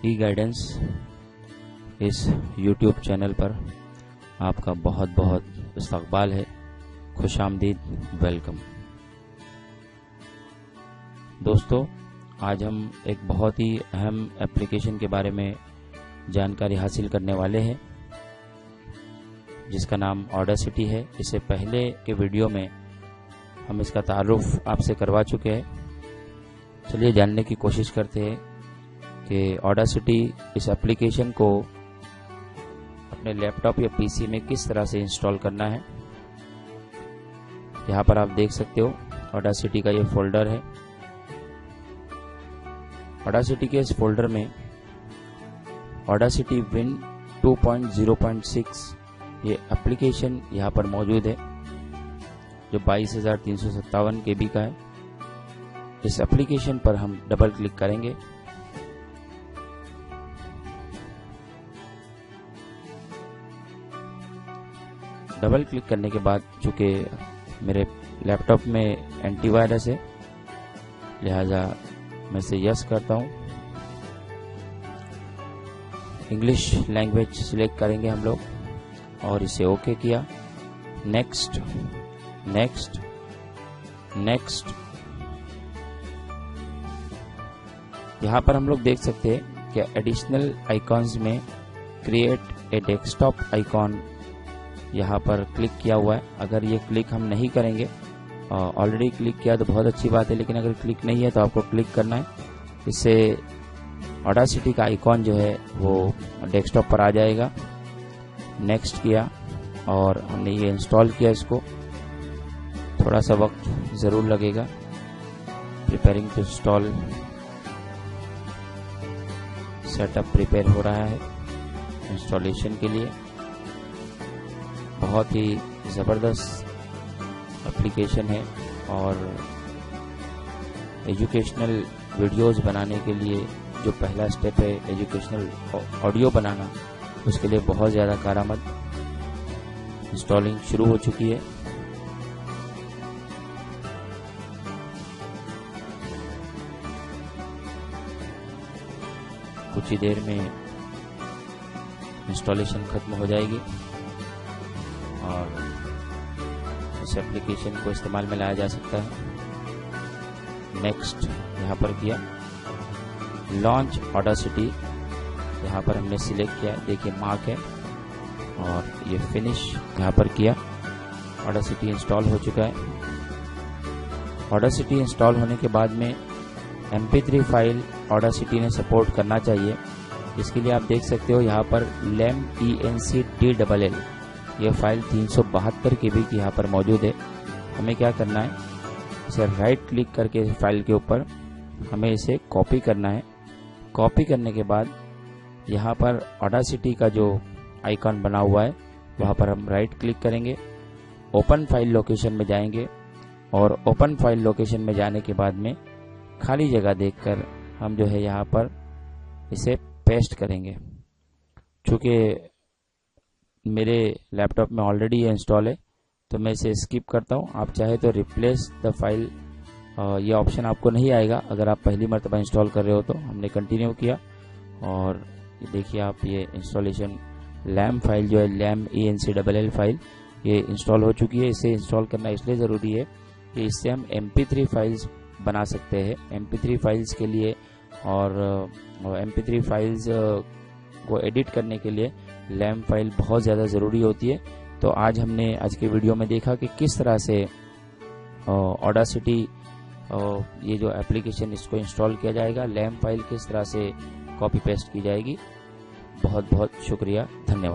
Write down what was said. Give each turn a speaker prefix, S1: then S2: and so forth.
S1: ई guidance इस YouTube channel पर आपका बहुत बहुत इस्तकबाल है। खुशामदीद, वेलकम। दोस्तों, आज हम एक बहुत ही अहम एप्लीकेशन के बारे में जानकारी हासिल करने वाले हैं जिसका नाम ऑडासिटी है। इससे पहले के वीडियो में हम इसका तारुफ आपसे करवा चुके हैं। चलिए जानने की कोशिश करते हैं कि ऑडासिटी इस एप्लीकेशन को अपने लैपटॉप या पीसी में किस तरह से इंस्टॉल करना है। यहाँ पर आप देख सकते हो ऑडासिटी का ये फोल्डर है। ऑडासिटी के इस फोल्डर में ऑडासिटी विन 2.0.6 ये एप्लीकेशन यहाँ पर मौजूद है जो 22,357 KB का है। इस एप्लीकेशन पर हम डबल क्लिक करेंगे। डबल क्लिक करने के बाद चूंकि मेरे लैपटॉप में एंटीवायरस है लिहाजा मैं इसे यस करता हूं। इंग्लिश लैंग्वेज सिलेक्ट करेंगे हम लोग और इसे ओके किया। Next next next. यहाँ पर हम लोग देख सकते हैं कि एडिशनल आइकॉन्स में क्रिएट ए डेस्कटॉप आइकॉन यहाँ पर क्लिक किया हुआ है। अगर ये क्लिक हम नहीं करेंगे, ऑलरेडी क्लिक किया तो बहुत अच्छी बात है, लेकिन अगर क्लिक नहीं है तो आपको क्लिक करना है। इससे ऑडासिटी का आइकॉन जो है वो डेस्कटॉप पर आ जाएगा। नेक्स्ट किया और हमने ये इंस्टॉल किया। इसको थोड़ा सा वक्त ज़रूर लगेगा। Preparing to install, setup prepare हो रहा है इंस्टॉलेशन के लिए। बहुत ही ज़बरदस्त एप्लीकेशन है और एजुकेशनल वीडियोस बनाने के लिए जो पहला स्टेप है एजुकेशनल ऑडियो बनाना, उसके लिए बहुत ज़्यादा कारआमद। इंस्टॉलिंग शुरू हो चुकी है। कुछ ही देर में इंस्टॉलेशन खत्म हो जाएगी और इस एप्लीकेशन को इस्तेमाल में लाया जा सकता है। नेक्स्ट यहाँ पर किया। लॉन्च ऑडासिटी यहाँ पर हमने सिलेक्ट किया, देखिए मार्क है और ये फिनिश यहाँ पर किया। ऑडासिटी इंस्टॉल हो चुका है। ऑडासिटी इंस्टॉल होने के बाद में MP3 फाइल ऑडासिटी ने सपोर्ट करना चाहिए। इसके लिए आप देख सकते हो यहाँ पर LAMP ये फाइल 372 KB की यहाँ पर मौजूद है। हमें क्या करना है, इसे राइट क्लिक करके फाइल के ऊपर हमें इसे कॉपी करना है। कॉपी करने के बाद यहाँ पर ऑडासिटी का जो आइकॉन बना हुआ है वहाँ पर हम राइट क्लिक करेंगे, ओपन फाइल लोकेशन में जाएंगे और ओपन फाइल लोकेशन में जाने के बाद में खाली जगह देखकर हम जो है यहाँ पर इसे पेस्ट करेंगे। चूँकि मेरे लैपटॉप में ऑलरेडी ये इंस्टॉल है तो मैं इसे स्किप करता हूँ। आप चाहे तो रिप्लेस द फाइल, ये ऑप्शन आपको नहीं आएगा अगर आप पहली मर्तबा इंस्टॉल कर रहे हो। तो हमने कंटिन्यू किया और देखिए आप ये इंस्टॉलेशन लैम फाइल जो है LAMP फाइल ये इंस्टॉल हो चुकी है। इसे इंस्टॉल करना इसलिए ज़रूरी है कि इससे हम MP3 फाइल्स बना सकते हैं। MP3 फाइल्स के लिए और MP3 फाइल्स को एडिट करने के लिए लैम फाइल बहुत ज़्यादा ज़रूरी होती है। तो आज हमने आज के वीडियो में देखा कि किस तरह से ऑडासिटी ये जो एप्लीकेशन इसको इंस्टॉल किया जाएगा, लैम फाइल किस तरह से कॉपी पेस्ट की जाएगी। बहुत बहुत शुक्रिया, धन्यवाद।